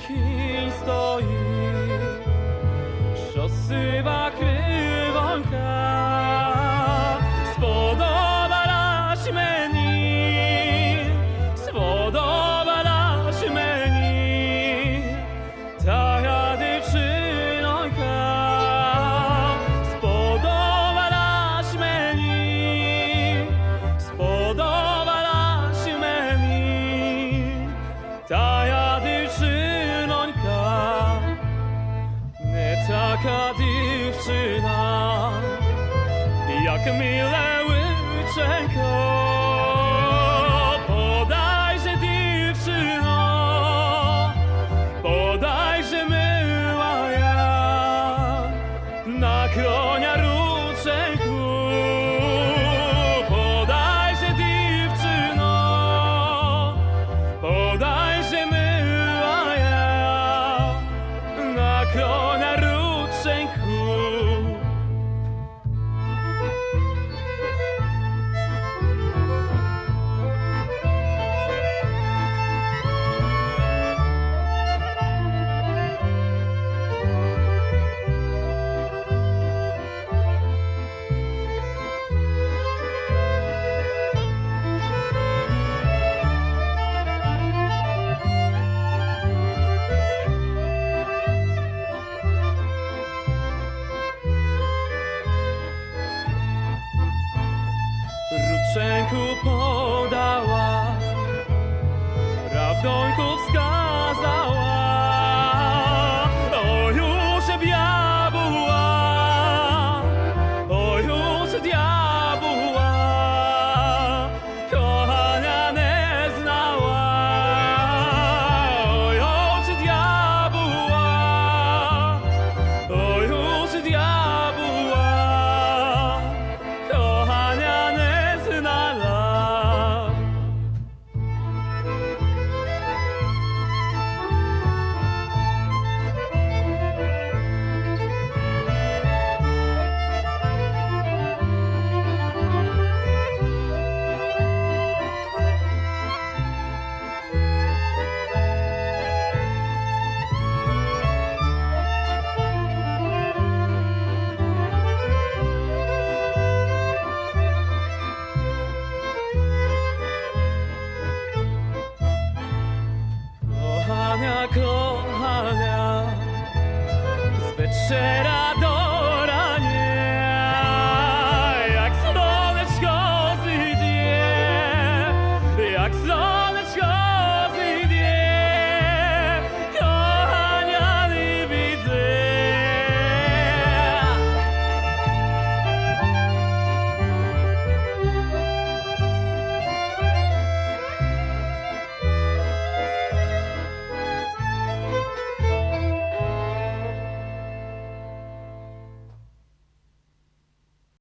kij stoi, що сива кривонька сподобалась мені, тая дівчинонька сподобалась мені, тая дівчинонька, не така дівчина, як миле личенько. Подайże дівчино, подайże милая, на коня рученьку. Подайże дівчино, подайże милая, на коня рученьку. Ręku podała, prawdonьку wskazała. O już diabła, o już diabła, kochania nie znała. O już diabła, o już diabła, kochania nie znała. Kochania, z wieczera do